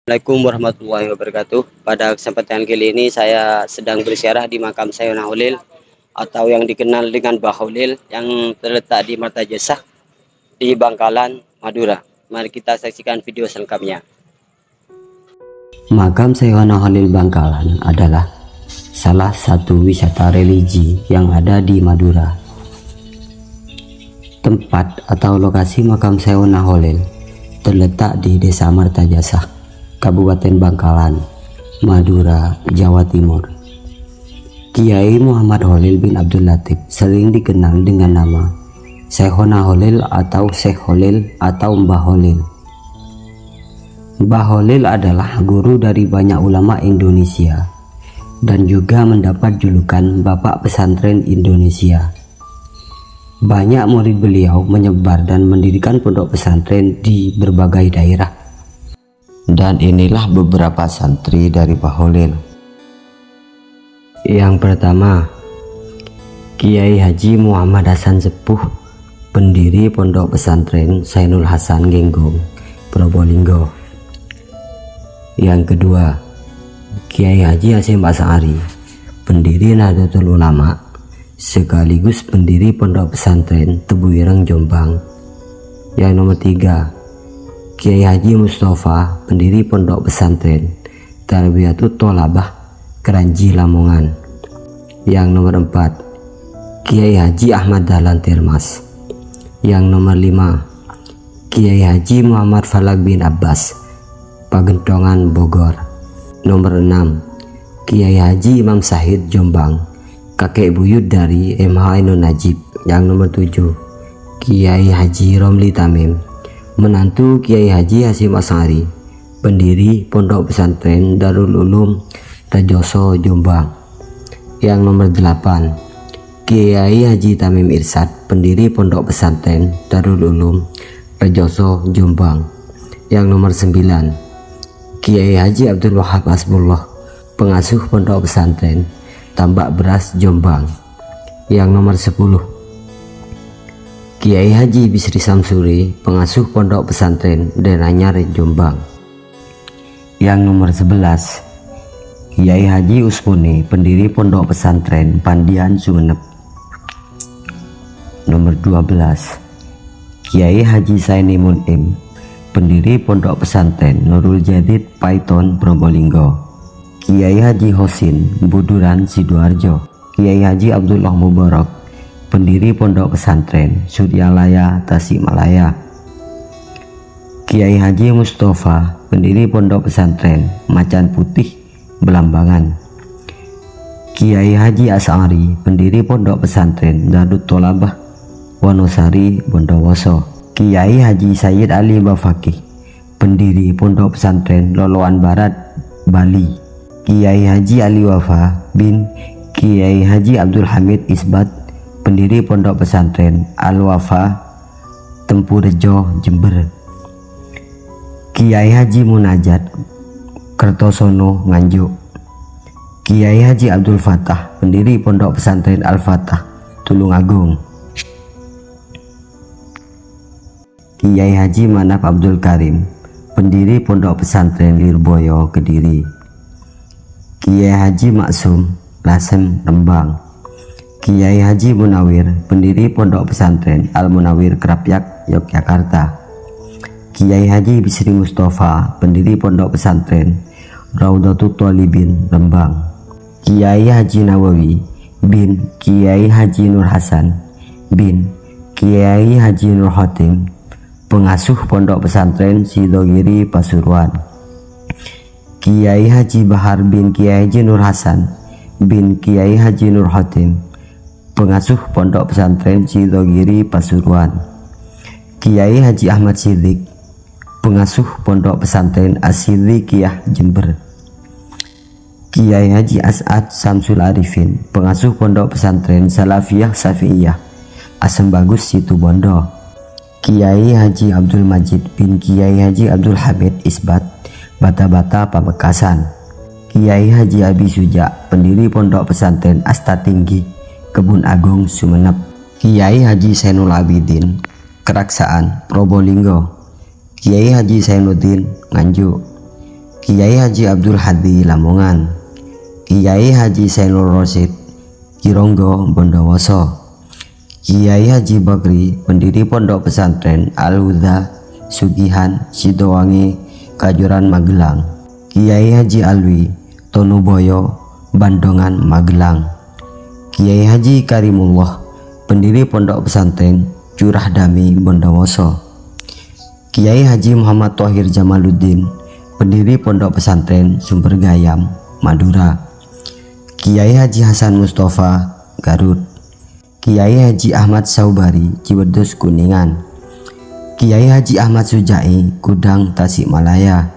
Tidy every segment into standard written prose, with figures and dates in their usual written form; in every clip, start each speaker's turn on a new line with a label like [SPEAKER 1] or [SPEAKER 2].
[SPEAKER 1] Assalamualaikum warahmatullahi wabarakatuh. Pada kesempatan kali ini saya sedang berziarah di makam Sayyidina Holil atau yang dikenal dengan Mbah Holil yang terletak di Martajasa di Bangkalan, Madura. Mari kita saksikan video selengkapnya.
[SPEAKER 2] Makam Sayyidina Holil Bangkalan adalah salah satu wisata religi yang ada di Madura. Tempat atau lokasi makam Sayyidina Holil terletak di Desa Martajasa, Kabupaten Bangkalan, Madura, Jawa Timur. Kiai Muhammad Holil bin Abdul Latif sering dikenal dengan nama Sayyidina Holil atau Syekh Holil atau Mbah Holil. Mbah Holil adalah guru dari banyak ulama Indonesia dan juga mendapat julukan Bapak Pesantren Indonesia. Banyak murid beliau menyebar dan mendirikan pondok pesantren di berbagai daerah. Dan inilah beberapa santri dari Mbah Holil. Yang pertama, Kiai Haji Muhammad Hasan Sepuh, pendiri pondok pesantren Zainul Hasan Genggong, Probolinggo. Yang kedua, Kiai Haji Hasyim Asy'ari, pendiri Nahdlatul Ulama sekaligus pendiri pondok pesantren Tebu Ireng, Jombang. Yang nomor tiga, Kiai Haji Mustafa, pendiri pondok pesantren Tarbiyatul Tholabah, Kranji, Lamongan. Yang nomor empat, Kiai Haji Ahmad Dahlan Termas. Yang nomor lima, Kiai Haji Muhammad Falak bin Abbas, Pagentongan, Bogor. Nomor enam, Kiai Haji Imam Sahid, Jombang, kakek buyut dari MH Ainun Najib. Yang nomor tujuh, Kiai Haji Romli Tamim, menantu Kiai Haji Hasyim Asy'ari, pendiri pondok pesantren Darul Ulum Rejoso, Jombang. Yang nomor 8, Kiai Haji Tamim Irsad, pendiri pondok pesantren Darul Ulum Rejoso, Jombang. Yang nomor 9, Kiai Haji Abdul Wahab Hasbullah, pengasuh pondok pesantren Tambak Beras, Jombang. Yang nomor 10, Kiai Haji Bisri Samsuri, pengasuh pondok pesantren Denanyar, Jombang. Yang nomor 11, Kiai Haji Usmuni, pendiri pondok pesantren Pandian, Sumeneb. Nomor 12, Kiai Haji Saini Munim, pendiri pondok pesantren Nurul Jadid, Paiton, Probolinggo. Kiai Haji Hosin, Buduran, Sidoarjo. Kiai Haji Abdullah Mubarak, pendiri pondok pesantren Suryalaya, Tasikmalaya. Kiai Haji Mustafa, pendiri pondok pesantren Macan Putih, Belambangan. Kiai Haji Asy'ari, pendiri pondok pesantren Darut Tholabah, Wonosari, Bondowoso. Kiai Haji Sayyid Ali Bafaqih, pendiri pondok pesantren Loloan Barat, Bali. Kiai Haji Ali Wafa bin Kiai Haji Abdul Hamid Isbat, pendiri pondok pesantren Al-Wafa, Tempurejo, Jember. Kiai Haji Munajat Kertosono, Nganjuk. Kiai Haji Abdul Fatah, pendiri pondok pesantren Al-Fatah, Tulungagung. Kiai Haji Manaf Abdul Karim, pendiri pondok pesantren Lirboyo, Kediri. Kiai Haji Maksum Lasem, Rembang. Kiai Haji Munawir, pendiri pondok pesantren Al-Munawir, Krapyak, Yogyakarta. Kiai Haji Bisri Mustafa, pendiri pondok pesantren Raudhatul Thalibin, Rembang. Kiai Haji Nawawi bin Kiai Haji Nur Hasan bin Kiai Haji Nur Khotim, pengasuh pondok pesantren Sidogiri, Pasuruan. Kiai Haji Bahar bin Kiai Haji Nur Hasan bin Kiai Haji Nur Khotim, pengasuh pondok pesantren Sidogiri, Pasuruan. Kiai Haji Ahmad Siddiq, pengasuh pondok pesantren As-Siddiqiyah, Jember. Kiai Haji As'ad Samsul Arifin, pengasuh pondok pesantren Salafiyah Syafi'iyah, Asem Bagus, Situbondo. Kiai Haji Abdul Majid bin Kiai Haji Abdul Hamid Isbat, Bata-Bata, Pamekasan. Kiai Haji Abi Suja, pendiri pondok pesantren Asta Tinggi, Kebun Agung, Sumeneb. Kiai Haji Zainul Abidin, Keraksaan, Probolinggo. Kiai Haji Zainuddin, Nganjuk. Kiai Haji Abdul Hadi Lamongan, Kiai Haji Sainul Rosyid Kironggo Bondowoso, Kiai Haji Bakri pendiri Pondok Pesantren Al-Huda Sugihan Sidowangi Kajuran Magelang, Kiai Haji Alwi Tonuboyo Bandongan Magelang, Kiai Haji Karimullah pendiri Pondok Pesantren Curah Dami Bondowoso, Kiai Haji Muhammad Thohir Jamaluddin pendiri Pondok Pesantren Sumber Gayam Madura, Kiai Haji Hasan Mustafa Garut, Kiai Haji Ahmad Saubari Ciwedus Kuningan, Kiai Haji Ahmad Sujai Kudang Tasikmalaya,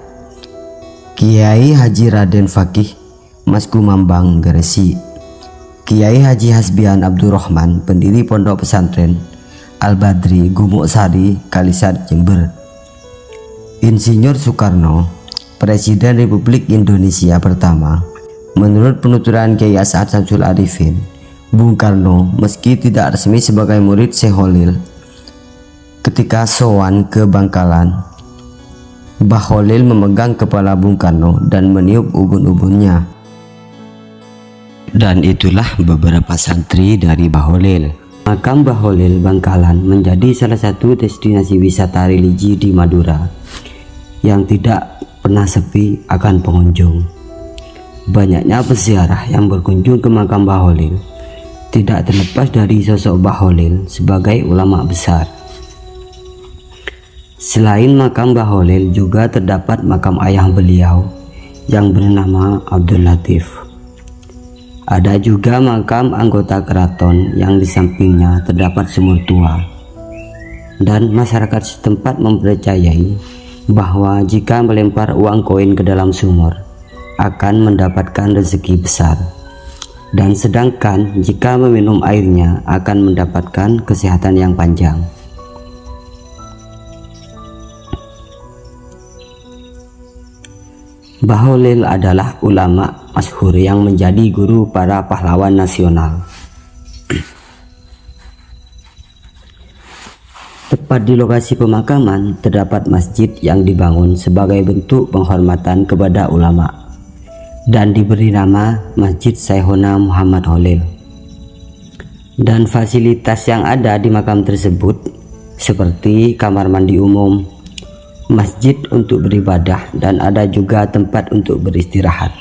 [SPEAKER 2] Kiai Haji Raden Fakih Masku Mambang Gresik, Kiai Haji Hasbian Abdurrahman pendiri Pondok Pesantren Al-Badri Gumuk Sari Kalisat Jember, Insinyur Soekarno Presiden Republik Indonesia pertama. Menurut penuturan Kiai As'ad Syamsul Arifin, Bung Karno meski tidak resmi sebagai murid Syekh Khalil, ketika sowan ke Bangkalan, Mbah Khalil memegang kepala Bung Karno dan meniup ubun-ubunnya. Dan itulah beberapa santri dari Mbah Khalil. Makam Mbah Khalil Bangkalan menjadi salah satu destinasi wisata religi di Madura yang tidak pernah sepi akan pengunjung. Banyaknya peziarah yang berkunjung ke makam Mbah Khalil tidak terlepas dari sosok Mbah Khalil sebagai ulama besar. Selain makam Mbah Khalil juga terdapat makam ayah beliau yang bernama Abdul Latif. Ada juga makam anggota keraton yang di sampingnya terdapat sumur tua. Dan masyarakat setempat mempercayai bahwa jika melempar uang koin ke dalam sumur akan mendapatkan rezeki besar, dan sedangkan jika meminum airnya akan mendapatkan kesehatan yang panjang. Mbah Khalil adalah ulama masyhur yang menjadi guru para pahlawan nasional. Tepat di lokasi pemakaman terdapat masjid yang dibangun sebagai bentuk penghormatan kepada ulama dan diberi nama Masjid Syekhona Muhammad Khalil. Dan fasilitas yang ada di makam tersebut seperti kamar mandi umum, masjid untuk beribadah, dan ada juga tempat untuk beristirahat.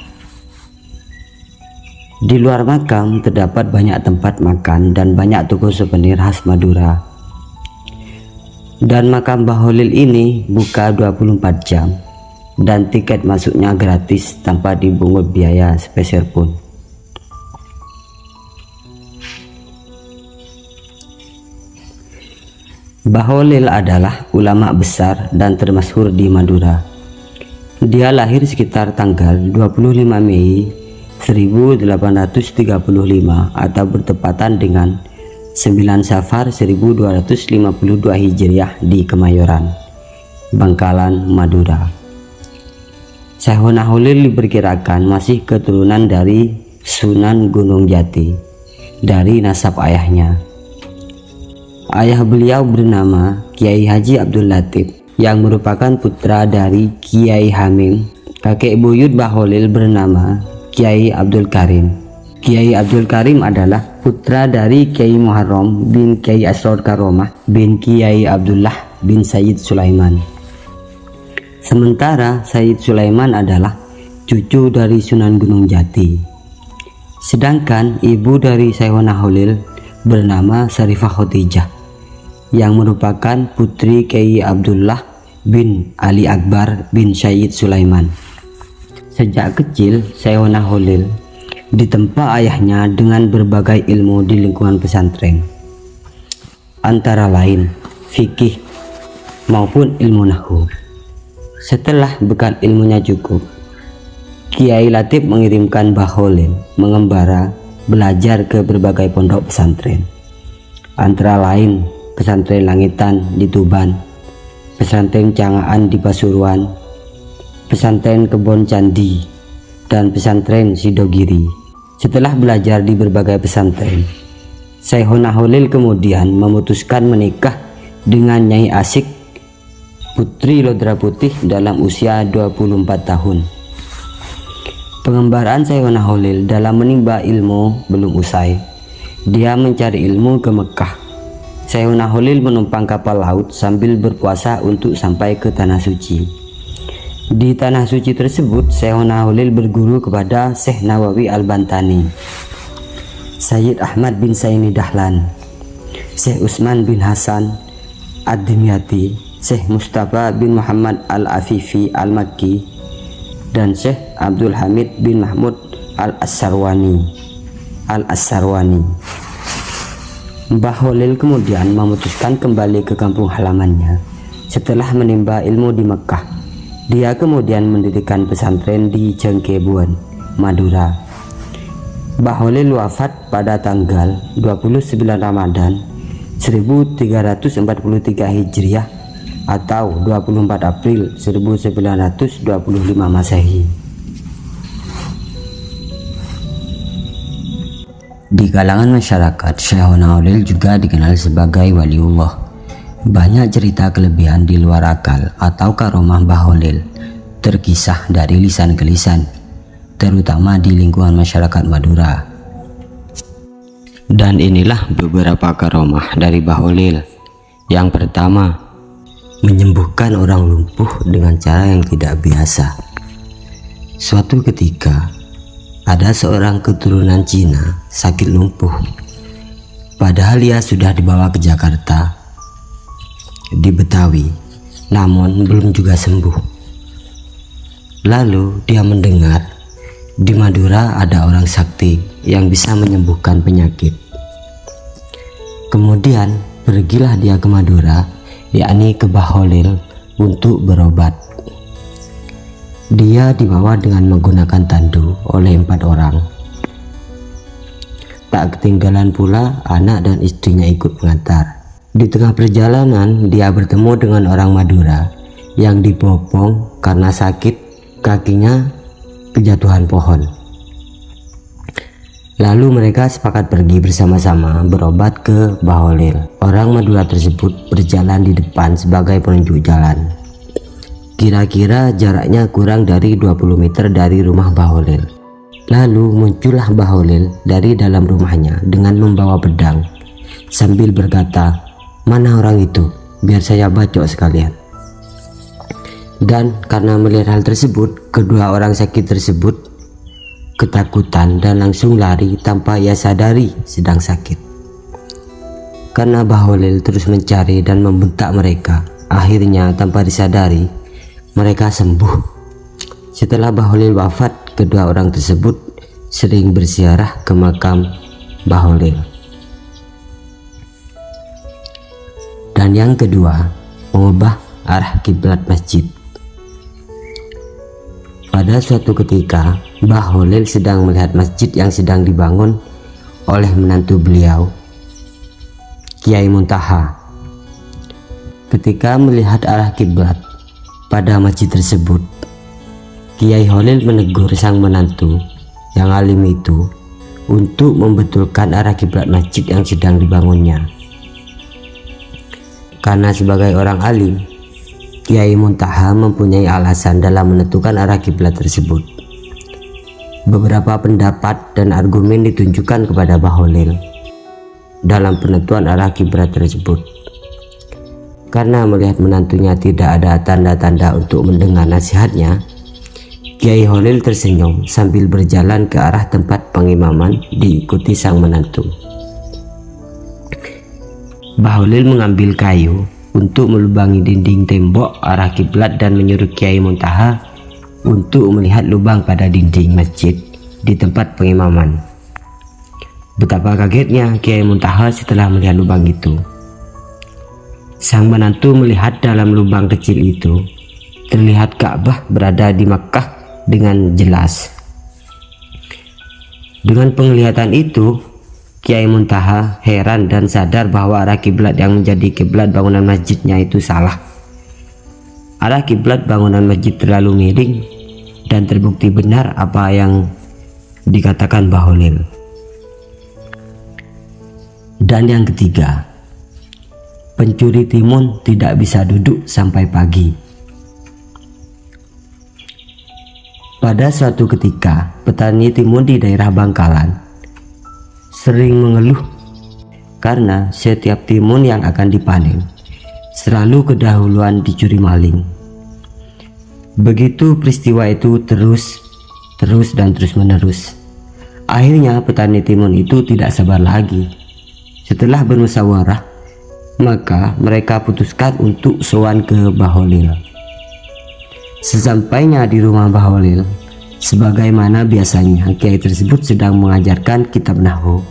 [SPEAKER 2] Di luar makam terdapat banyak tempat makan dan banyak toko souvenir khas Madura. Dan makam Mbah Khalil ini buka 24 jam dan tiket masuknya gratis tanpa dipungut biaya sepeser pun. Mbah Khalil adalah ulama besar dan termasyhur di Madura. Dia lahir sekitar tanggal 25 Mei 1835 atau bertepatan dengan 9 Safar 1252 Hijriah di Kemayoran, Bangkalan, Madura. Syekhona Khalil diperkirakan masih keturunan dari Sunan Gunung Jati dari nasab ayahnya. Ayah beliau bernama Kiai Haji Abdul Latif yang merupakan putra dari Kiai Hamim. Kakek buyut Mbah Khalil bernama Kiai Abdul Karim. Kiai Abdul Karim adalah putra dari Kiai Muharram bin Kiai Asror Karomah bin Kiai Abdullah bin Sayyid Sulaiman. Sementara Sayyid Sulaiman adalah cucu dari Sunan Gunung Jati. Sedangkan ibu dari Syekhona Khalil bernama Sarifah Khotijah yang merupakan putri Kiai Abdullah bin Ali Akbar bin Sayyid Sulaiman. Sejak kecil Syekhona Khalil ditempa ayahnya dengan berbagai ilmu di lingkungan pesantren, antara lain fikih maupun ilmu nahwu. Setelah bekal ilmunya cukup, Kiai Latif mengirimkan Mbah Khalil mengembara belajar ke berbagai pondok pesantren, antara lain pesantren Langitan di Tuban, pesantren Cangaan di Pasuruan, pesantren Kebon Candi, dan pesantren Sidogiri. Setelah belajar di berbagai pesantren, Syekhona Khalil kemudian memutuskan menikah dengan Nyai Asik putri Lodra Putih dalam usia 24 tahun. Pengembaraan Sayyidina Holil dalam menimba ilmu belum usai. Dia mencari ilmu ke Mekah. Sayyidina Holil menumpang kapal laut sambil berpuasa untuk sampai ke Tanah Suci. Di Tanah Suci tersebut, Sayyidina Holil berguru kepada Syekh Nawawi Al-Bantani, Sayyid Ahmad bin Saini Dahlan, Syekh Utsman bin Hasan Ad-Dimyati, Syekh Mustafa bin Muhammad Al-Afifi Al-Makki, dan Syekh Abdul Hamid bin Mahmud Al-Asarwani. Mbah Holil kemudian memutuskan kembali ke kampung halamannya setelah menimba ilmu di Mekah. Dia kemudian mendirikan pesantren di Cengkebon, Madura. Mbah Holil wafat pada tanggal 29 Ramadan 1343 Hijriah atau 24 April 1925 Masehi. Di kalangan masyarakat, Sayyidina Holil juga dikenal sebagai waliullah. Banyak cerita kelebihan di luar akal atau karomah Mbah Holil terkisah dari lisan ke lisan, terutama di lingkungan masyarakat Madura. Dan inilah beberapa karomah dari Mbah Holil. Yang pertama, menyembuhkan orang lumpuh dengan cara yang tidak biasa. Suatu ketika, ada seorang keturunan Cina sakit lumpuh. Padahal ia sudah dibawa ke Jakarta, di Betawi, namun belum juga sembuh. Lalu dia mendengar di Madura ada orang sakti yang bisa menyembuhkan penyakit. Kemudian pergilah dia ke Madura, yakni ke Mbah Holil, untuk berobat. Dia dibawa dengan menggunakan tandu oleh 4 orang. Tak ketinggalan pula anak dan istrinya ikut mengantar. Di tengah perjalanan dia bertemu dengan orang Madura yang dibopong karena sakit kakinya kejatuhan pohon. Lalu mereka sepakat pergi bersama-sama berobat ke Mbah Holil. Orang Madura tersebut berjalan di depan sebagai penunjuk jalan. Kira-kira jaraknya kurang dari 20 meter dari rumah Mbah Holil. Lalu muncullah Mbah Holil dari dalam rumahnya dengan membawa pedang sambil berkata, "Mana orang itu? Biar saya bacok sekalian." Dan karena melihat hal tersebut, kedua orang sakit tersebut ketakutan dan langsung lari tanpa ia sadari sedang sakit. Karena Mbah Holil terus mencari dan membentak mereka, akhirnya tanpa disadari mereka sembuh. Setelah Mbah Holil wafat, kedua orang tersebut sering berziarah ke makam Mbah Holil. Dan yang kedua, mengubah arah kiblat masjid. Pada suatu ketika, Mbah Holil sedang melihat masjid yang sedang dibangun oleh menantu beliau, Kiai Muntaha. Ketika melihat arah kiblat pada masjid tersebut, Kiai Holil menegur sang menantu yang alim itu untuk membetulkan arah kiblat masjid yang sedang dibangunnya. Karena sebagai orang alim, Kiai Muntaha mempunyai alasan dalam menentukan arah kiblat tersebut. Beberapa pendapat dan argumen ditunjukkan kepada Mbah Holil dalam penentuan arah kiblat tersebut. Karena melihat menantunya tidak ada tanda-tanda untuk mendengar nasihatnya, Kiai Holil tersenyum sambil berjalan ke arah tempat pengimaman diikuti sang menantu. Mbah Holil mengambil kayu untuk melubangi dinding tembok arah kiblat dan menyuruh Kiai Muntaha untuk melihat lubang pada dinding masjid di tempat pengimaman. Betapa kagetnya Kiai Muntaha setelah melihat lubang itu. Sang menantu melihat dalam lubang kecil itu terlihat Ka'bah berada di Makkah dengan jelas. Dengan penglihatan itu, Kiai Muntaha heran dan sadar bahwa arah kiblat yang menjadi kiblat bangunan masjidnya itu salah. Arah kiblat bangunan masjid terlalu miring dan terbukti benar apa yang dikatakan Mbah Holil. Dan yang ketiga, pencuri timun tidak bisa duduk sampai pagi. Pada suatu ketika, petani timun di daerah Bangkalan sering mengeluh karena setiap timun yang akan dipanen selalu kedahuluan dicuri maling. Begitu peristiwa itu terus menerus. Akhirnya petani timun itu tidak sabar lagi. Setelah bermusyawarah, maka mereka putuskan untuk sowan ke Bahlil. Sesampainya di rumah Bahlil, sebagaimana biasanya kiai tersebut sedang mengajarkan kitab nahwu.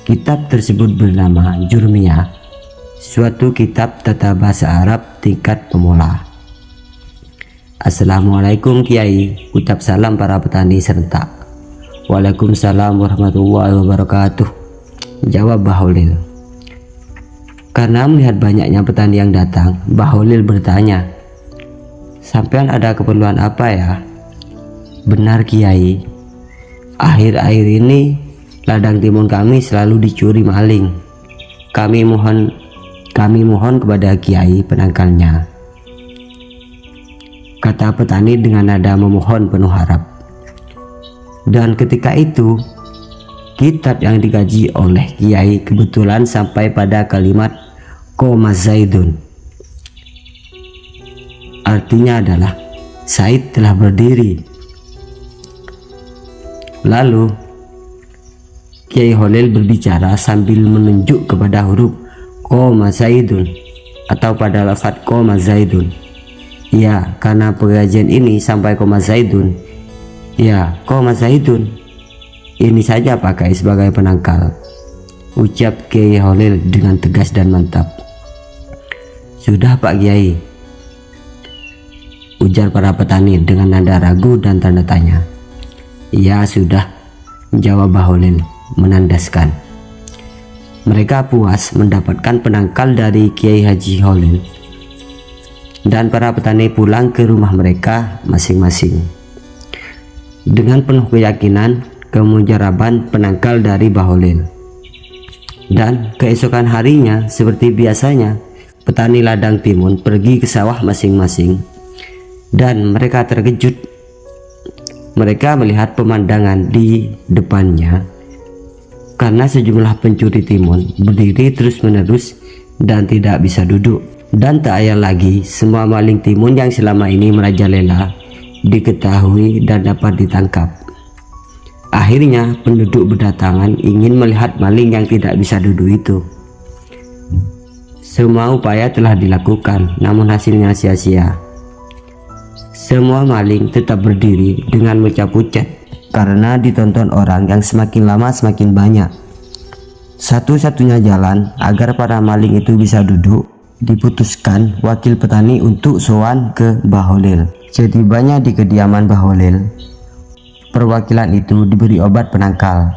[SPEAKER 2] Kitab tersebut bernama Jurmiyah, suatu kitab tata bahasa Arab tingkat pemula. Assalamualaikum Kiai, ucap salam para petani serentak. Waalaikumsalam warahmatullahi wabarakatuh, jawab Bahlil. Karena melihat banyaknya petani yang datang, Bahlil bertanya, "Sampean ada keperluan apa ya?" "Benar Kiai, akhir-akhir ini ladang timun kami selalu dicuri maling. Kami mohon kepada Kiai penangkalnya," kata petani dengan nada memohon penuh harap. Dan ketika itu, kitab yang dikaji oleh Kiai kebetulan sampai pada kalimat Qoma Zaidun. Artinya adalah Said telah berdiri. Lalu Kiai Holil berbicara sambil menunjuk kepada huruf Qoma Zaidun atau pada lafaz Qoma Zaidun. Ya, karena pengajian ini sampai Qoma Zaidun, ya Qoma Zaidun ini saja pakai sebagai penangkal, ucap Kiai Holil dengan tegas dan mantap. "Sudah Pak Kiai," ujar para petani dengan nada ragu dan tanda tanya. "Ya sudah," jawab Bahlil menandaskan. Mereka puas mendapatkan penangkal dari Kiai Haji Holil, dan para petani pulang ke rumah mereka masing-masing dengan penuh keyakinan kemujaraban penangkal dari Bahlil. Dan keesokan harinya, seperti biasanya, petani ladang timun pergi ke sawah masing-masing, dan mereka terkejut. Mereka melihat pemandangan di depannya karena sejumlah pencuri timun berdiri terus-menerus dan tidak bisa duduk. Dan tak ayal lagi, semua maling timun yang selama ini merajalela diketahui dan dapat ditangkap. Akhirnya penduduk berdatangan ingin melihat maling yang tidak bisa duduk itu. Semua upaya telah dilakukan, namun hasilnya sia-sia. Semua maling tetap berdiri dengan mecapucat karena ditonton orang yang semakin lama semakin banyak. Satu-satunya jalan agar para maling itu bisa duduk, diputuskan wakil petani untuk sowan ke Bahlil. Setibanya di kediaman Bahlil, perwakilan itu diberi obat penangkal.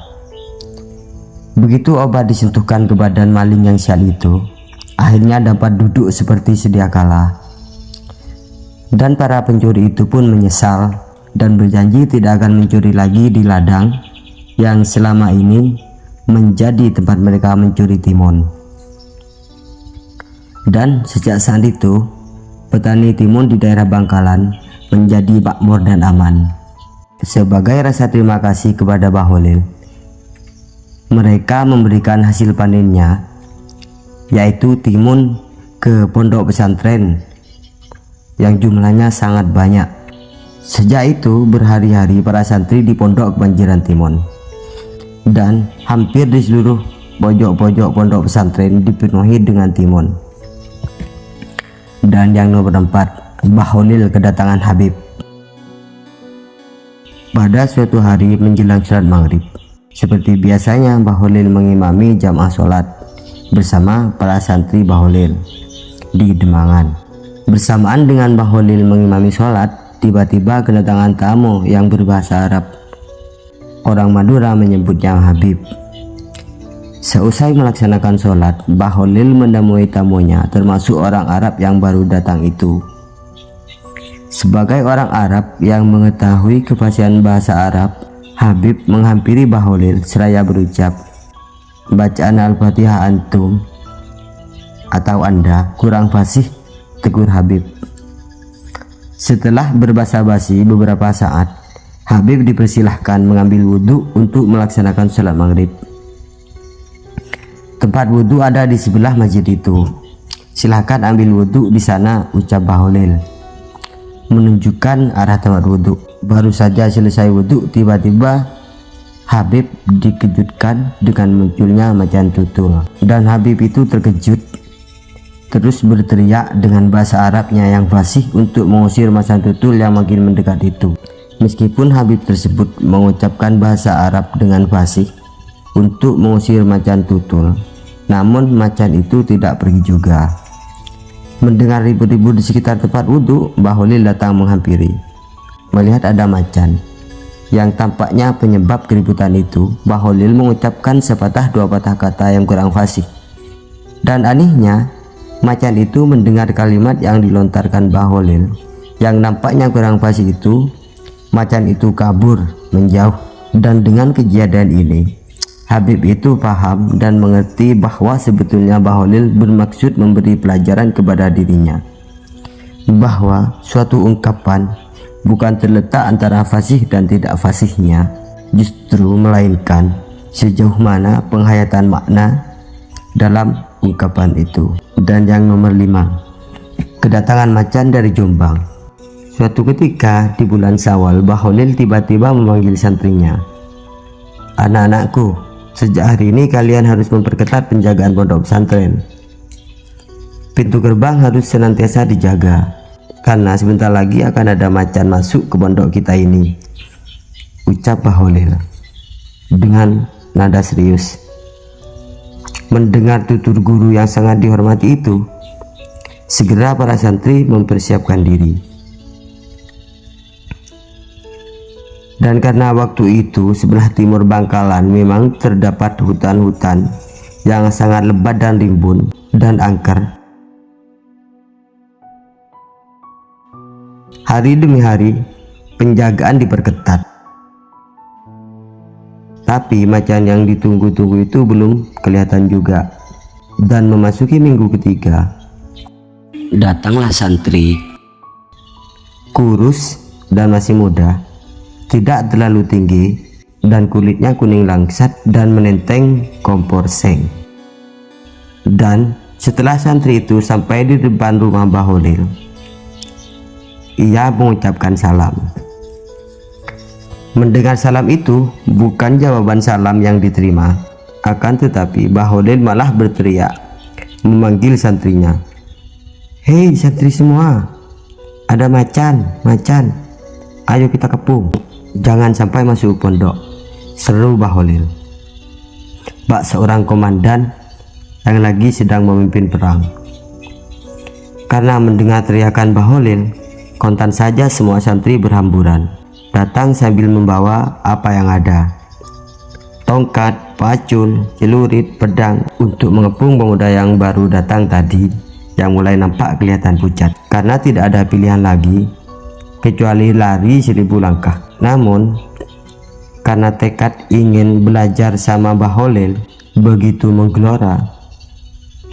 [SPEAKER 2] Begitu obat disentuhkan ke badan maling yang sial itu, akhirnya dapat duduk seperti sedia kala. Dan para pencuri itu pun menyesal dan berjanji tidak akan mencuri lagi di ladang yang selama ini menjadi tempat mereka mencuri timun. Dan sejak saat itu, petani timun di daerah Bangkalan menjadi makmur dan aman. Sebagai rasa terima kasih kepada Bahlil, mereka memberikan hasil panennya, yaitu timun, ke pondok pesantren yang jumlahnya sangat banyak. Sejak itu berhari-hari para santri di pondok kebanjiran timun, dan hampir di seluruh pojok-pojok pondok pesantren dipenuhi dengan timun. Dan yang nomor 4, Bahlil kedatangan Habib. Pada suatu hari menjelang sholat maghrib, seperti biasanya Bahlil mengimami jamaah sholat bersama para santri Bahlil di Demangan. Bersamaan dengan Bahlil mengimami sholat, tiba-tiba kedatangan tamu yang berbahasa Arab. Orang Madura menyebutnya Habib. Seusai melaksanakan sholat, Bahlil menemui tamunya, termasuk orang Arab yang baru datang itu. Sebagai orang Arab yang mengetahui kefasihan bahasa Arab, Habib menghampiri Bahlil seraya berucap, "Bacaan Al-Fatihah antum." atau Anda kurang fasih, tegur Habib. Setelah berbasa-basi beberapa saat, Habib dipersilahkan mengambil wudhu untuk melaksanakan sholat maghrib. Tempat wudhu ada di sebelah masjid itu. Silahkan ambil wudhu di sana, ucap Bahlil menunjukkan arah tempat wudhu. Baru saja selesai wudhu, tiba-tiba Habib dikejutkan dengan munculnya macan tutul, dan Habib itu terkejut terus berteriak dengan bahasa Arabnya yang fasih untuk mengusir macan tutul yang makin mendekat itu. Meskipun Habib tersebut mengucapkan bahasa Arab dengan fasih untuk mengusir macan tutul, namun macan itu tidak pergi juga. Mendengar ribut-ribut di sekitar tempat wudhu, Bahlil datang menghampiri. Melihat ada macan yang tampaknya penyebab keributan itu, Bahlil mengucapkan sepatah dua patah kata yang kurang fasih. Dan anehnya, macan itu mendengar kalimat yang dilontarkan Bahlil yang nampaknya kurang fasih itu. Macan itu kabur menjauh, dan dengan kejadian ini Habib itu paham dan mengerti bahwa sebetulnya Bahlil bermaksud memberi pelajaran kepada dirinya bahwa suatu ungkapan bukan terletak antara fasih dan tidak fasihnya, justru melainkan sejauh mana penghayatan makna dalam ungkapan itu. Dan yang nomor 5, kedatangan macan dari Jombang. Suatu ketika di bulan Syawal, Bahlil tiba-tiba memanggil santrinya. Anak-anakku, sejak hari ini kalian harus memperketat penjagaan pondok pesantren. Pintu gerbang harus senantiasa dijaga, karena sebentar lagi akan ada macan masuk ke pondok kita ini, ucap Bahlil dengan nada serius. Mendengar tutur guru yang sangat dihormati itu, segera para santri mempersiapkan diri. Dan karena waktu itu sebelah timur Bangkalan memang terdapat hutan-hutan yang sangat lebat dan rimbun dan angker, hari demi hari penjagaan diperketat. Tapi macan yang ditunggu-tunggu itu belum kelihatan juga. Dan memasuki minggu ketiga, datanglah santri. Kurus dan masih muda, tidak terlalu tinggi, dan kulitnya kuning langsat dan menenteng kompor seng. Dan setelah santri itu sampai di depan rumah Bahlil, ia mengucapkan salam. Mendengar salam itu bukan jawaban salam yang diterima, akan tetapi Bahlil malah berteriak memanggil santrinya. Hei santri semua, ada macan, ayo kita kepung, jangan sampai masuk pondok, seru Bahlil. Bak seorang komandan yang lagi sedang memimpin perang. Karena mendengar teriakan Bahlil, kontan saja semua santri berhamburan datang sambil membawa apa yang ada, tongkat, pacul, celurit, pedang, untuk mengepung pemuda yang baru datang tadi yang mulai nampak kelihatan pucat. Karena tidak ada pilihan lagi kecuali lari 1000 langkah. Namun karena tekad ingin belajar sama Bahlil begitu menggelora,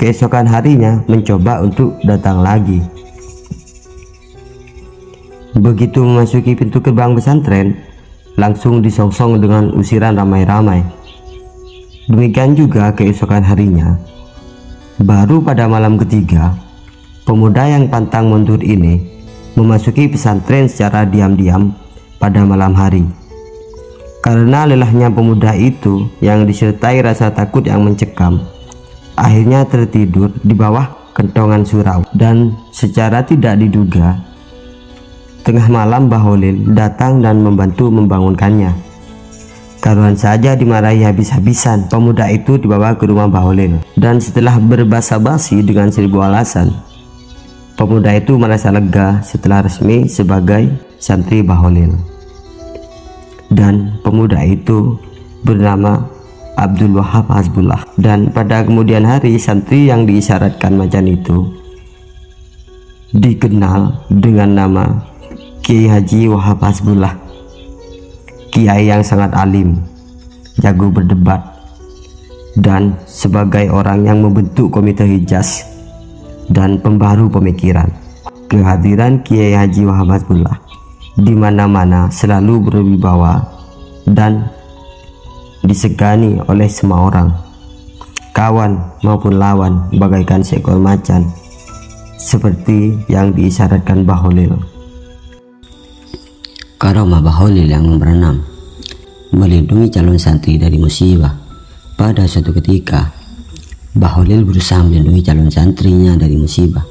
[SPEAKER 2] keesokan harinya mencoba untuk datang lagi. Begitu memasuki pintu gerbang pesantren, langsung disongsong dengan usiran ramai-ramai. Demikian juga keesokan harinya. Baru pada malam ketiga, pemuda yang pantang mundur ini memasuki pesantren secara diam-diam pada malam hari. Karena lelahnya pemuda itu yang disertai rasa takut yang mencekam, akhirnya tertidur di bawah kentongan surau. Dan secara tidak diduga, tengah malam Bahlil datang dan membantu membangunkannya. Karuan saja dimarahi habis-habisan, pemuda itu dibawa ke rumah Bahlil. Dan setelah berbasa-basi dengan 1000 alasan, pemuda itu merasa lega setelah resmi sebagai santri Bahlil. Dan pemuda itu bernama Abdul Wahab Hasbullah. Dan pada kemudian hari, santri yang diisyaratkan macan itu dikenal dengan nama Kiai Haji Wahab Hasbullah, kiai yang sangat alim, jago berdebat, dan sebagai orang yang membentuk komite Hijaz dan pembaru pemikiran. Kehadiran Kiai Haji Wahabatullah di mana-mana selalu berwibawa dan disegani oleh semua orang, kawan maupun lawan, bagaikan seekor macan, seperti yang diisyaratkan Bahlil.
[SPEAKER 3] Karomah Bahlil yang nomor 6, melindungi calon santri dari musibah. Pada suatu ketika, Bahlil berusaha melindungi calon santrinya dari musibah,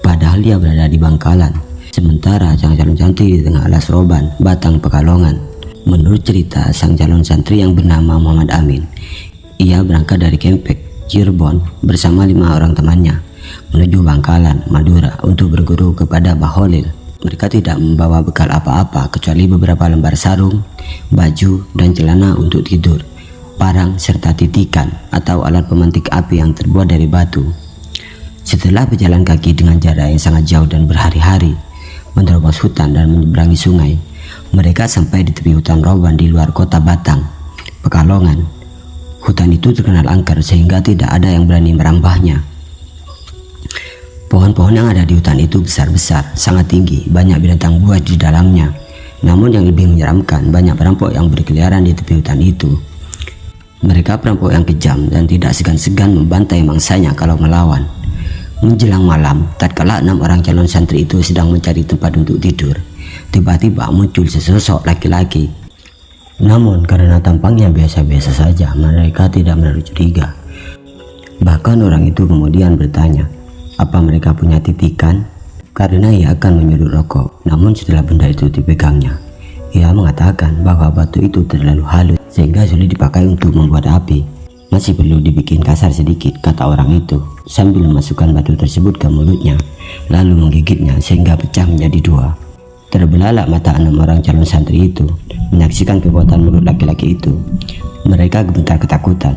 [SPEAKER 3] padahal dia berada di Bangkalan, sementara sang calon santri di tengah alas roban, Batang, Pekalongan. Menurut cerita sang calon santri yang bernama Muhammad Amin, ia berangkat dari Kempek, Cirebon bersama 5 orang temannya menuju Bangkalan, Madura untuk berguru kepada Bahlil. Mereka tidak membawa bekal apa-apa kecuali beberapa lembar sarung, baju, dan celana untuk tidur, parang, serta titikan atau alat pemantik api yang terbuat dari batu. Setelah berjalan kaki dengan jarak yang sangat jauh dan berhari-hari, menerobos hutan dan menyeberangi sungai, mereka sampai di tepi hutan roban di luar kota Batang, Pekalongan. Hutan itu terkenal angker sehingga tidak ada yang berani merambahnya. Pohon-pohon yang ada di hutan itu besar-besar, sangat tinggi, banyak binatang buas di dalamnya. Namun yang lebih menyeramkan, banyak perampok yang berkeliaran di tepi hutan itu. Mereka perampok yang kejam dan tidak segan-segan membantai mangsanya kalau melawan. Menjelang malam, tatkala 6 orang calon santri itu sedang mencari tempat untuk tidur, tiba-tiba muncul sesosok laki-laki. Namun karena tampangnya biasa-biasa saja, mereka tidak menaruh curiga. Bahkan orang itu kemudian bertanya, apa mereka punya titikan? Karena ia akan menyuruh rokok. Namun setelah benda itu dipegangnya, ia mengatakan bahwa batu itu terlalu halus sehingga sulit dipakai untuk membuat api. Masih perlu dibikin kasar sedikit, kata orang itu, sambil memasukkan batu tersebut ke mulutnya, lalu menggigitnya sehingga pecah menjadi 2. Terbelalak mata 6 orang calon santri itu menyaksikan kekuatan mulut laki-laki itu. Mereka gemetar ketakutan.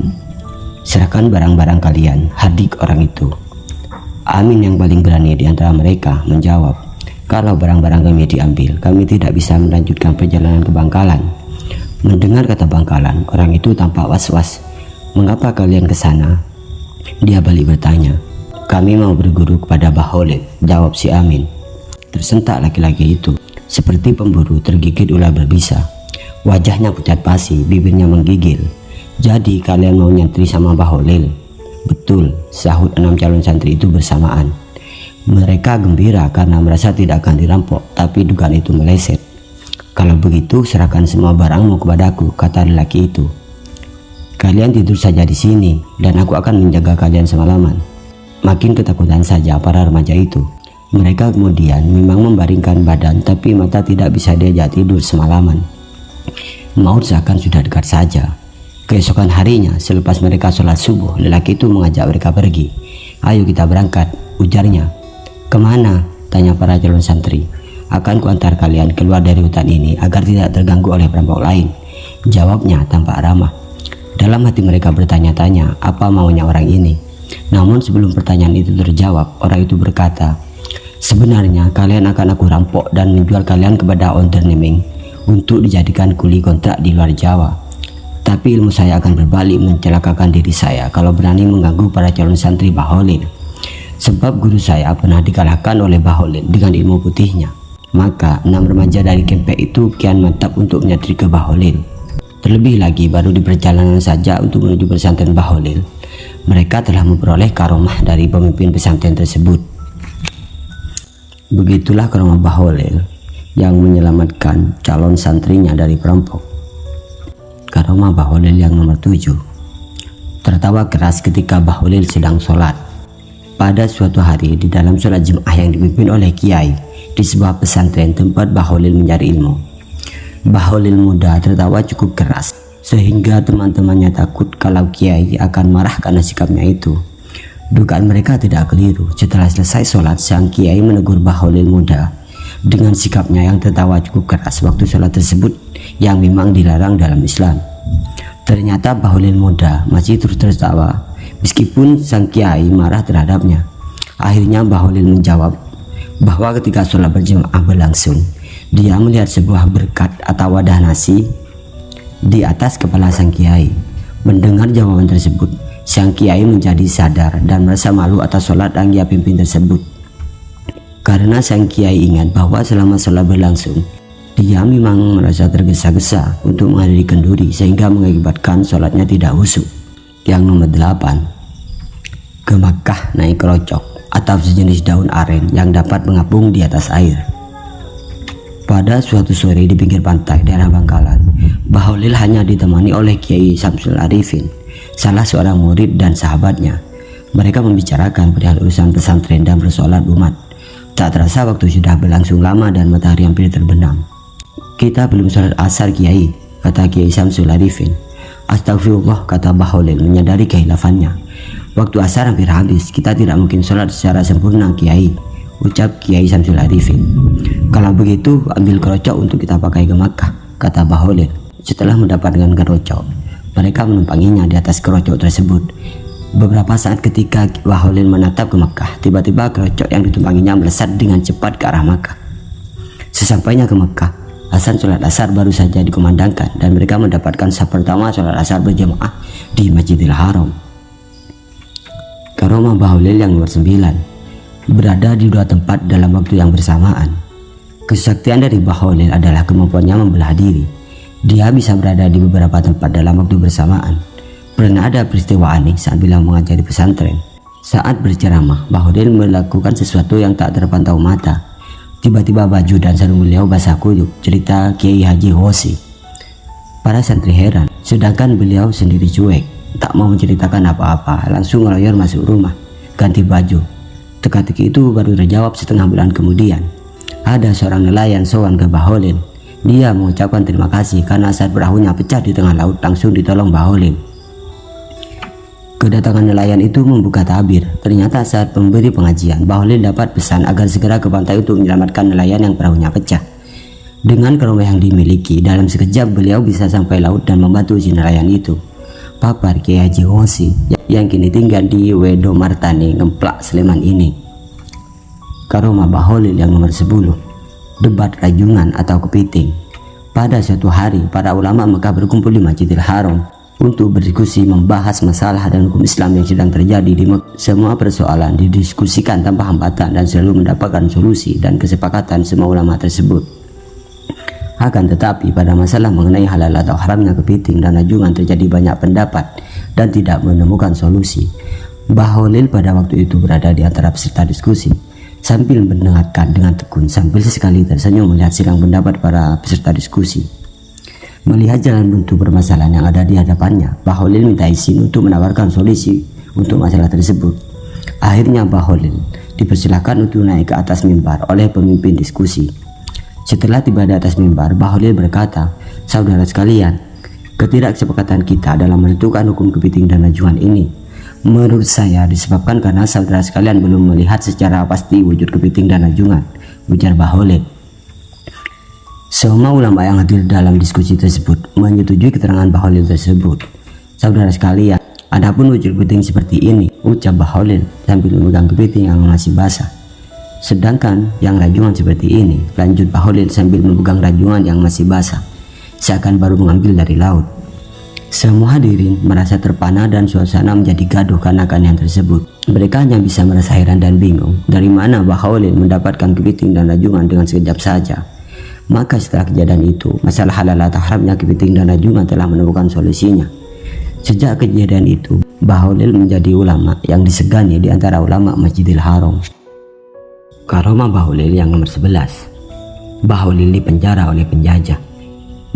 [SPEAKER 3] Serahkan barang-barang kalian, hardik orang itu. Amin yang paling berani di antara mereka menjawab, kalau barang-barang kami diambil, kami tidak bisa melanjutkan perjalanan ke Bangkalan. Mendengar kata Bangkalan, orang itu tampak was-was. Mengapa kalian ke sana? Dia balik bertanya. Kami mau berguru kepada Bahlil, jawab si Amin. Tersentak laki-laki itu, seperti pemburu tergigit ular berbisa. Wajahnya pucat pasi, bibirnya menggigil. Jadi kalian mau nyantri sama Bahlil? Betul, sahut 6 calon santri itu bersamaan. Mereka gembira karena merasa tidak akan dirampok, tapi dugaan itu meleset. Kalau begitu, serahkan semua barangmu kepadaku, kata lelaki itu. Kalian tidur saja di sini, dan aku akan menjaga kalian semalaman. Makin ketakutan saja para remaja itu. Mereka kemudian memang membaringkan badan, tapi mata tidak bisa diajak tidur semalaman. Maut seakan sudah dekat saja. Keesokan harinya, selepas mereka sholat subuh, lelaki itu mengajak mereka pergi. Ayo kita berangkat, ujarnya. Kemana? Tanya para calon santri. Akan kuantar kalian keluar dari hutan ini agar tidak terganggu oleh perampok lain, jawabnya tampak ramah. Dalam hati mereka bertanya-tanya apa maunya orang ini. Namun sebelum pertanyaan itu terjawab, orang itu berkata, sebenarnya kalian akan aku rampok dan menjual kalian kepada Onderneming untuk dijadikan kuli kontrak di luar Jawa. Tapi ilmu saya akan berbalik mencelakakan diri saya kalau berani mengganggu para calon santri Bahlil. Sebab guru saya pernah dikalahkan oleh Bahlil dengan ilmu putihnya. Maka 6 remaja dari Kempek itu kian mantap untuk menyantri ke Bahlil. Terlebih lagi baru di perjalanan saja untuk menuju pesantren Bahlil, mereka telah memperoleh karomah dari pemimpin pesantren tersebut. Begitulah karomah Bahlil yang menyelamatkan calon santrinya dari perampok. Karomah Bahlil yang nomor 7. Tertawa keras ketika Bahlil sedang sholat. Pada suatu hari di dalam sholat Jumat yang dipimpin oleh Kiai di sebuah pesantren tempat Bahlil mencari ilmu, Bahlil muda tertawa cukup keras sehingga teman-temannya takut kalau Kiai akan marah karena sikapnya itu. Dugaan mereka tidak keliru. Setelah selesai sholat, sang Kiai menegur Bahlil muda dengan sikapnya yang tertawa cukup keras waktu sholat tersebut, yang memang dilarang dalam Islam. Ternyata Bahlil muda masih terus tertawa meskipun sang Kiai marah terhadapnya. Akhirnya Bahlil menjawab bahwa ketika sholat berjamaah berlangsung, dia melihat sebuah berkat atau wadah nasi di atas kepala sang Kiai. Mendengar jawaban tersebut, Sang kiai menjadi sadar dan merasa malu atas sholat yang ia pimpin tersebut. Karena sang kiai ingat bahwa selama sholat berlangsung, dia memang merasa tergesa-gesa untuk menghadiri kenduri sehingga mengakibatkan sholatnya tidak khusyuk. Yang nomor 8, ke Makkah naik kerocok atau sejenis daun aren yang dapat mengapung di atas air. Pada suatu sore di pinggir pantai daerah Bangkalan, Bahlil hanya ditemani oleh Kiai Samsul Arifin, salah seorang murid dan sahabatnya. Mereka membicarakan perihal urusan pesantren dan persoalan umat. Tak terasa waktu sudah berlangsung lama dan matahari hampir terbenam. "Kita belum sholat asar, Kiai," kata Kiai Samsul Arifin. "Astagfirullah," kata Bahlil menyadari kehilafannya. "Waktu asar hampir habis, kita tidak mungkin sholat secara sempurna, Kiai," ucap Kiai Samsul Arifin. "Kalau begitu ambil kerocok untuk kita pakai ke Makkah," kata Bahlil. Setelah mendapatkan kerocok, mereka menumpanginya di atas kerocok tersebut. Beberapa saat ketika Bahlil menatap ke Makkah, tiba-tiba kerocok yang ditumpanginya melesat dengan cepat ke arah Makkah. Sesampainya ke Makkah, azan sholat asar baru saja dikumandangkan dan mereka mendapatkan saf pertama sholat asar berjamaah di Masjidil Haram. Karomah Bahlil yang nomor 9, berada di dua tempat dalam waktu yang bersamaan. Kesaktian dari Bahlil adalah kemampuannya membelah diri. Dia bisa berada di beberapa tempat dalam waktu bersamaan. Pernah ada peristiwa aneh saat beliau mengajar di pesantren. Saat berceramah, Bahlil melakukan sesuatu yang tak terpantau mata. Tiba-tiba baju dan sarung beliau basah kuyup, cerita Kiai Haji Hosi. Para santri heran, sedangkan beliau sendiri cuek, tak mau menceritakan apa-apa, langsung ngeloyor masuk rumah, ganti baju. Teka-teki itu baru terjawab setengah bulan kemudian. Ada seorang nelayan sowan ke Bahlil. Dia mengucapkan terima kasih karena saat perahunya pecah di tengah laut langsung ditolong Bahlil. Kedatangan nelayan itu membuka tabir. Ternyata saat memberi pengajian, Bahlil dapat pesan agar segera ke pantai untuk menyelamatkan nelayan yang perahunya pecah. Dengan karomah yang dimiliki, dalam sekejap beliau bisa sampai laut dan membantu si nelayan itu. Papar Kiai Haji Hosi yang kini tinggal di Wedo Martani, Ngemplak, Sleman ini. Karomah Bahlil yang nomor 10, debat rajungan atau kepiting. Pada suatu hari, para ulama Mekah berkumpul di Masjidil Haram untuk berdiskusi membahas masalah dan hukum Islam yang sedang terjadi di Mekah. Semua persoalan didiskusikan tanpa hambatan dan selalu mendapatkan solusi dan kesepakatan semua ulama tersebut. Akan tetapi pada masalah mengenai halal atau haramnya kepiting dan rajungan terjadi banyak pendapat dan tidak menemukan solusi. Bahlil pada waktu itu berada di antara peserta diskusi sambil mendengarkan dengan tekun sambil sesekali tersenyum melihat silang pendapat para peserta diskusi. Melihat jalan buntu permasalahan yang ada di hadapannya, Bahlil minta izin untuk menawarkan solusi untuk masalah tersebut. Akhirnya Bahlil dipersilakan untuk naik ke atas mimbar oleh pemimpin diskusi. Setelah tiba di atas mimbar, Bahlil berkata, "Saudara sekalian, ketidaksepakatan kita dalam menentukan hukum kepiting dan rajungan ini, menurut saya disebabkan karena saudara sekalian belum melihat secara pasti wujud kepiting dan rajungan," ujar Bahlil. Semua ulama yang hadir dalam diskusi tersebut menyetujui keterangan Bahlil tersebut. "Saudara sekalian, adapun wujud kepiting seperti ini," ucap Bahlil sambil memegang kepiting yang masih basah. "Sedangkan yang rajungan seperti ini," lanjut Bahlil sambil memegang rajungan yang masih basah, "seakan baru mengambil dari laut." Semua hadirin merasa terpana dan suasana menjadi gaduh karena keanehan tersebut. Mereka hanya bisa merasa heran dan bingung dari mana Bahlil mendapatkan kepiting dan rajungan dengan sekejap saja. Maka setelah kejadian itu, masalah halal atau haramnya kepiting dan rajungan telah menemukan solusinya. Sejak kejadian itu, Bahlil menjadi ulama yang disegani di antara ulama Masjidil Haram. Karomah Bahlil yang nomor 11, Bahlil dipenjara oleh penjajah.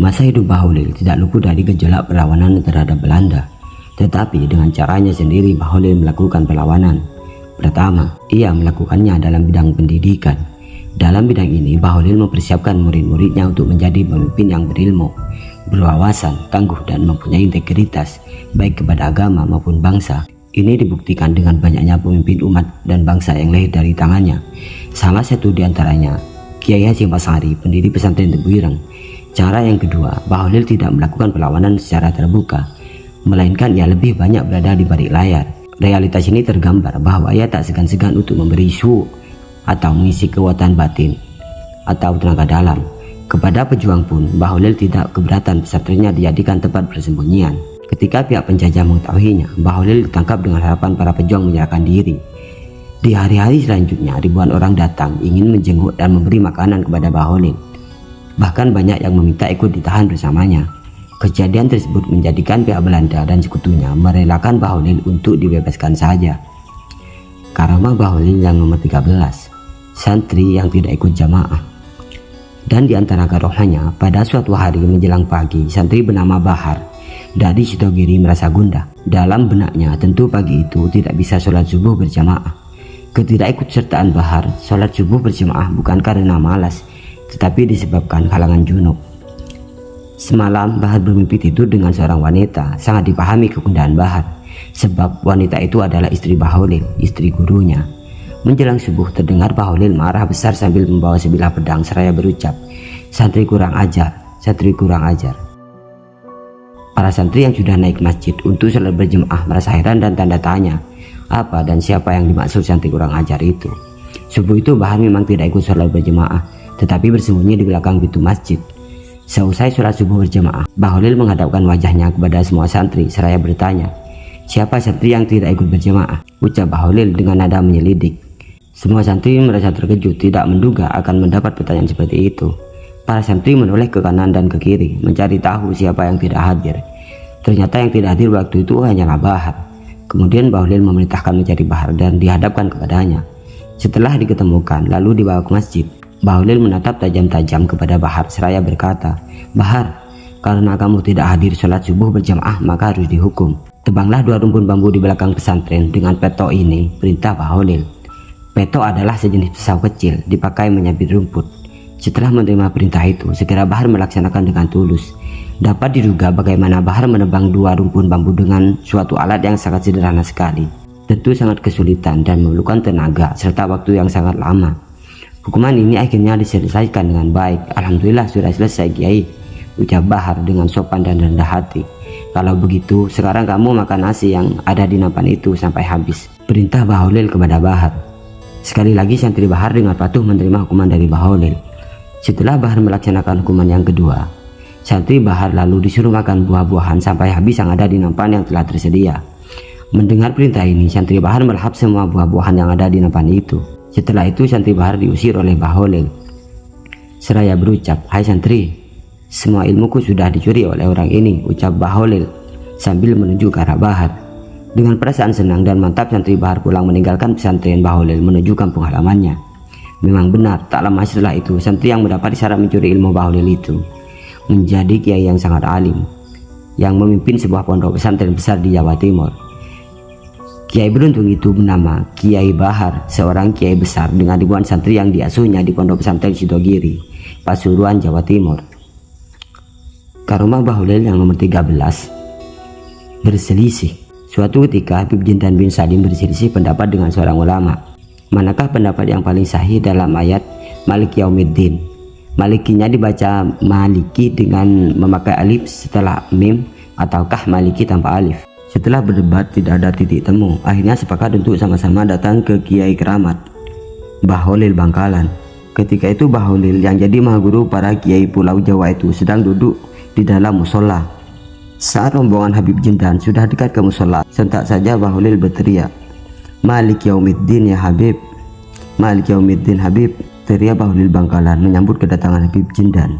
[SPEAKER 3] Masa hidup Bahlil tidak luput dari gejolak perlawanan terhadap Belanda. Tetapi dengan caranya sendiri Bahlil melakukan perlawanan. Pertama, ia melakukannya dalam bidang pendidikan. Dalam bidang ini, Bahlil mempersiapkan murid-muridnya untuk menjadi pemimpin yang berilmu, berwawasan, tangguh dan mempunyai integritas baik kepada agama maupun bangsa. Ini dibuktikan dengan banyaknya pemimpin umat dan bangsa yang lahir dari tangannya. Salah satu di antaranya Kiai Haji Masari, pendiri pesantren Tebu Ireng. Cara yang kedua, Bahlil tidak melakukan perlawanan secara terbuka, melainkan ia lebih banyak berada di balik layar. Realitas ini tergambar bahwa ia tak segan-segan untuk memberi isu atau mengisi kekuatan batin atau tenaga dalam. Kepada pejuang pun, Bahlil tidak keberatan pesantrennya dijadikan tempat persembunyian. Ketika pihak penjajah mengetahuinya, Mbah Holil ditangkap dengan harapan para pejuang menyerahkan diri. Di hari-hari selanjutnya, ribuan orang datang ingin menjenguk dan memberi makanan kepada Mbah Holil. Bahkan banyak yang meminta ikut ditahan bersamanya. Kejadian tersebut menjadikan pihak Belanda dan sekutunya merelakan Mbah Holil untuk dibebaskan saja. Karomah Mbah Holil yang nomor 13, santri yang tidak ikut jamaah. Dan di antara karomahnya, pada suatu hari menjelang pagi, santri bernama Bahar dari Sidogiri merasa gundah. Dalam benaknya, tentu pagi itu tidak bisa sholat subuh berjamaah. Ketidakikutsertaan Bahar sholat subuh berjamaah bukan karena malas, tetapi disebabkan halangan junub. Semalam Bahar bermimpi tidur dengan seorang wanita. Sangat dipahami kegundahan Bahar, sebab wanita itu adalah istri Mbah Holil, istri gurunya. Menjelang subuh terdengar Mbah Holil marah besar sambil membawa sebilah pedang seraya berucap, "Santri kurang ajar, santri kurang ajar." Para santri yang sudah naik masjid untuk sholat berjemaah merasa heran dan tanda tanya, apa dan siapa yang dimaksud santri kurang ajar itu. Subuh itu Bahar memang tidak ikut sholat berjemaah, tetapi bersembunyi di belakang pintu masjid. Seusai sholat subuh berjemaah, Mbah Holil menghadapkan wajahnya kepada semua santri seraya bertanya, "Siapa santri yang tidak ikut berjemaah?" ucap Mbah Holil dengan nada menyelidik. Semua santri merasa terkejut, tidak menduga akan mendapat pertanyaan seperti itu. Para santri menoleh ke kanan dan ke kiri mencari tahu siapa yang tidak hadir. Ternyata yang tidak hadir waktu itu hanyalah Bahar. Kemudian Mbah Holil memerintahkan mencari Bahar dan dihadapkan kepadanya. Setelah diketemukan lalu dibawa ke masjid, Mbah Holil menatap tajam-tajam kepada Bahar seraya berkata, "Bahar, karena kamu tidak hadir sholat subuh berjamaah maka harus dihukum. Tebanglah 2 rumpun bambu di belakang pesantren dengan peto ini," perintah Mbah Holil. Peto adalah sejenis pisau kecil dipakai menyabit rumput. Setelah menerima perintah itu, segera Bahar melaksanakan dengan tulus. Dapat diduga bagaimana Bahar menebang 2 rumpun bambu dengan suatu alat yang sangat sederhana sekali. Tentu sangat kesulitan dan memerlukan tenaga serta waktu yang sangat lama. Hukuman ini akhirnya diselesaikan dengan baik. "Alhamdulillah sudah selesai, Kiai," ucap Bahar dengan sopan dan rendah hati. "Kalau begitu, sekarang kamu makan nasi yang ada di nampan itu sampai habis," perintah Mbah Holil kepada Bahar. Sekali lagi santri Bahar dengan patuh menerima hukuman dari Mbah Holil. Setelah Bahar melaksanakan hukuman yang kedua, santri Bahar lalu disuruh makan buah-buahan sampai habis yang ada di nampan yang telah tersedia. Mendengar perintah ini, santri Bahar melahap semua buah-buahan yang ada di nampan itu. Setelah itu santri Bahar diusir oleh Mbah Holil seraya berucap, "Hai santri, semua ilmuku sudah dicuri oleh orang ini," ucap Mbah Holil sambil menuju ke arah Bahar. Dengan perasaan senang dan mantap, santri Bahar pulang meninggalkan pesantren Mbah Holil menuju kampung halamannya. Memang benar, tak lama setelah itu santri yang mendapat isyarat mencuri ilmu Mbah Holil itu menjadi kiai yang sangat alim yang memimpin sebuah pondok pesantren besar di Jawa Timur. Kiai beruntung itu bernama Kiai Bahar, seorang kiai besar dengan ribuan santri yang diasuhnya di pondok pesantren Sidogiri, Pasuruan, Jawa Timur. Karomah Mbah Holil yang nomor 13, berselisih. Suatu ketika Habib Jindan bin Salim berselisih pendapat dengan seorang ulama. Manakah pendapat yang paling sahih dalam ayat Malik Yaumiddin? Malikinya dibaca Maliki dengan memakai alif setelah mim ataukah Maliki tanpa alif? Setelah berdebat tidak ada titik temu, akhirnya sepakat untuk sama-sama datang ke Kiai Keramat, Mbah Holil Bangkalan. Ketika itu Mbah Holil yang jadi mahaguru para kiai Pulau Jawa itu sedang duduk di dalam musola. Saat rombongan Habib Jindan sudah dekat ke musola, sontak saja Mbah Holil berteriak, "Malik Yaumiddin ya Habib, Malik Yaumiddin Habib," teriak Mbah Holil Bangkalan menyambut kedatangan Habib Jindan.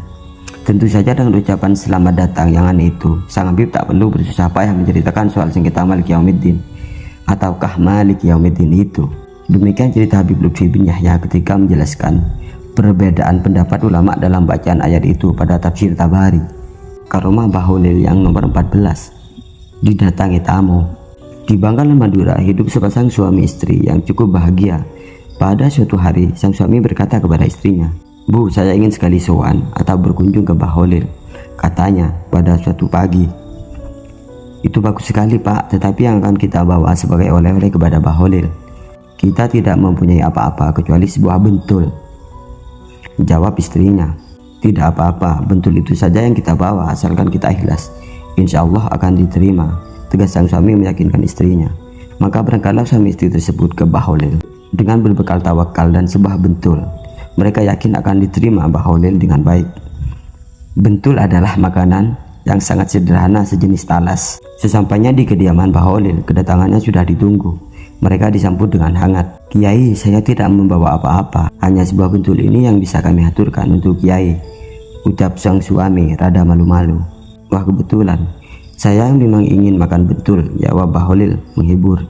[SPEAKER 3] Tentu saja dengan ucapan selamat datang yang aneh itu, sang Habib tak perlu bersusah payah menceritakan soal sengketa Malik Yaumiddin ataukah Malik Yaumiddin itu. Demikian cerita Habib Lutfi bin Yahya ketika menjelaskan perbedaan pendapat ulama dalam bacaan ayat itu pada tafsir Tabari. Karomah Mbah Holil yang nomor 14, didatangi tamu. Di Bangkalan Madura hidup sepasang suami istri yang cukup bahagia. Pada suatu hari sang suami berkata kepada istrinya, "Bu, saya ingin sekali sowan atau berkunjung ke Mbah Holil," katanya pada suatu pagi. "Itu bagus sekali Pak, tetapi yang akan kita bawa sebagai oleh-oleh kepada Mbah Holil, kita tidak mempunyai apa-apa kecuali sebuah bentul," jawab istrinya. "Tidak apa-apa, bentul itu saja yang kita bawa asalkan kita ikhlas. Insya Allah akan diterima," tegas sang suami meyakinkan istrinya. Maka berangkatlah suami istri tersebut ke Mbah Holil dengan berbekal tawakal dan sebuah bentul. Mereka yakin akan diterima Mbah Holil dengan baik. Bentul adalah makanan
[SPEAKER 2] yang sangat sederhana sejenis talas. Sesampainya di kediaman Mbah Holil, kedatangannya sudah ditunggu. Mereka disambut dengan hangat. "Kiai, saya tidak membawa apa-apa, hanya sebuah bentul ini yang bisa kami aturkan untuk Kiai," ucap sang suami rada malu-malu. "Wah, kebetulan, saya memang ingin makan bentul," jawab Mbah Holil menghibur.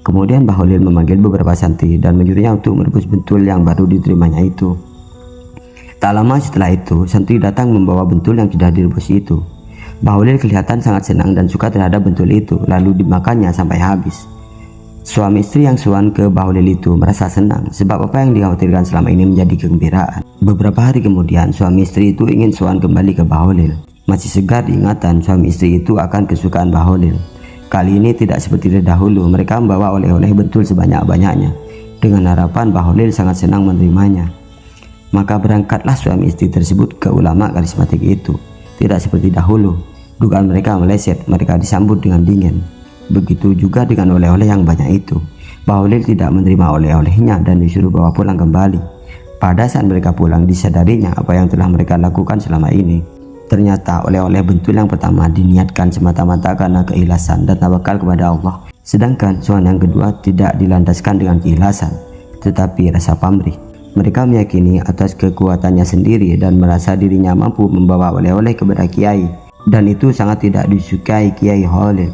[SPEAKER 2] Kemudian Mbah Holil memanggil beberapa santri dan menyuruhnya untuk merebus bentul yang baru diterimanya itu. Tak lama setelah itu, santri datang membawa bentul yang sudah direbus itu. Mbah Holil kelihatan sangat senang dan suka terhadap bentul itu, lalu dimakannya sampai habis. Suami istri yang sowan ke Mbah Holil itu merasa senang, sebab apa yang dikhawatirkan selama ini menjadi kegembiraan. Beberapa hari kemudian, suami istri itu ingin sowan kembali ke Mbah Holil. Masih segar diingatan, suami istri itu akan kesukaan Mbah Holil. Kali ini tidak seperti dahulu, mereka membawa oleh-oleh bentul sebanyak-banyaknya, dengan harapan Mbah Holil sangat senang menerimanya. Maka berangkatlah suami istri tersebut ke ulama karismatik itu. Tidak seperti dahulu, dugaan mereka meleset, mereka disambut dengan dingin. Begitu juga dengan oleh-oleh yang banyak itu. Mbah Holil tidak menerima oleh-olehnya dan disuruh bawa pulang kembali. Pada saat mereka pulang, disadarinya apa yang telah mereka lakukan selama ini. Ternyata oleh-oleh bentul yang pertama diniatkan semata-mata karena keikhlasan dan tawakal kepada Allah. Sedangkan soal yang kedua tidak dilandaskan dengan keikhlasan, tetapi rasa pamrih. Mereka meyakini atas kekuatannya sendiri dan merasa dirinya mampu membawa oleh-oleh kepada Kiai. Dan itu sangat tidak disukai Kiai Holil.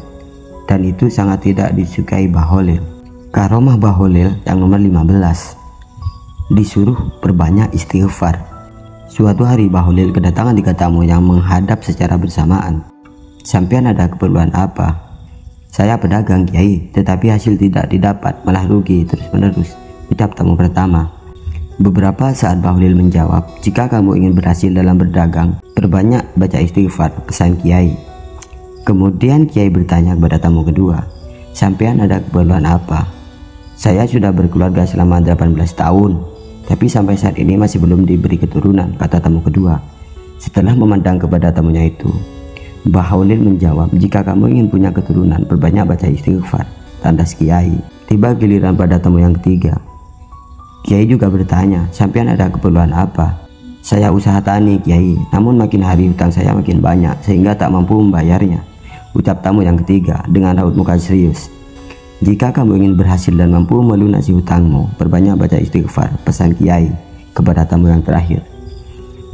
[SPEAKER 2] Dan itu sangat tidak disukai Mbah Holil. Karomah Mbah Holil yang nomor 15. Disuruh perbanyak istighfar. Suatu hari Mbah Holil kedatangan 3 tamu yang menghadap secara bersamaan. "Sampean ada keperluan apa?" "Saya pedagang, Kiai, tetapi hasil tidak didapat, malah rugi terus-menerus," ucap tamu pertama. Beberapa saat Mbah Holil menjawab, "Jika kamu ingin berhasil dalam berdagang, perbanyak baca istighfar," pesan Kiai. Kemudian Kiai bertanya kepada tamu kedua, "Sampean ada keperluan apa?" "Saya sudah berkeluarga selama 18 tahun, tapi sampai saat ini masih belum diberi keturunan," kata tamu kedua. Setelah memandang kepada tamunya itu, Mbah Holil menjawab, "Jika kamu ingin punya keturunan, perbanyak baca istighfar," tandas Kiai. Tiba giliran pada tamu yang ketiga. Kiai juga bertanya, "Sampean ada keperluan apa?" "Saya usaha tani, Kiai, namun makin hari hutang saya makin banyak sehingga tak mampu membayarnya," ucap tamu yang ketiga dengan raut muka serius. "Jika kamu ingin berhasil dan mampu melunasi hutangmu, perbanyak baca istighfar," pesan Kiai kepada tamu yang terakhir.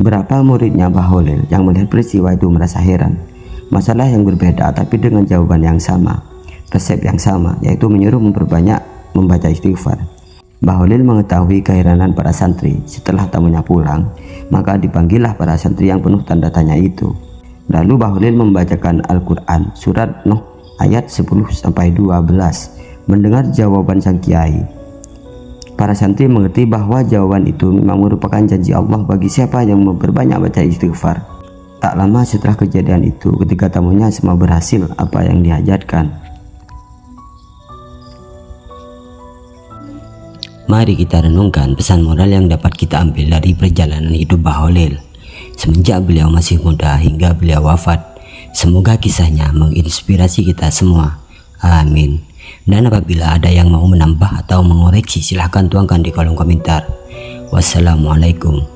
[SPEAKER 2] Berapa muridnya Mbah Holil yang melihat peristiwa itu merasa heran. Masalah yang berbeda tapi dengan jawaban yang sama, resep yang sama, yaitu menyuruh memperbanyak membaca istighfar. Mbah Holil mengetahui keheranan para santri. Setelah tamunya pulang, maka dipanggillah para santri yang penuh tanda tanya itu. Lalu Mbah Holil membacakan Al-Quran surat Nuh ayat 10-12. Mendengar jawaban sang Kiai, para santri mengerti bahwa jawaban itu memang merupakan janji Allah bagi siapa yang memperbanyak baca istighfar. Tak lama setelah kejadian itu, ketika tamunya semua berhasil apa yang dihajatkan.
[SPEAKER 3] Mari kita renungkan pesan moral yang dapat kita ambil dari perjalanan hidup Mbah Holil semenjak beliau masih muda hingga beliau wafat. Semoga kisahnya menginspirasi kita semua. Amin. Dan apabila ada yang mau menambah atau mengoreksi, silahkan tuangkan di kolom komentar. Wassalamualaikum.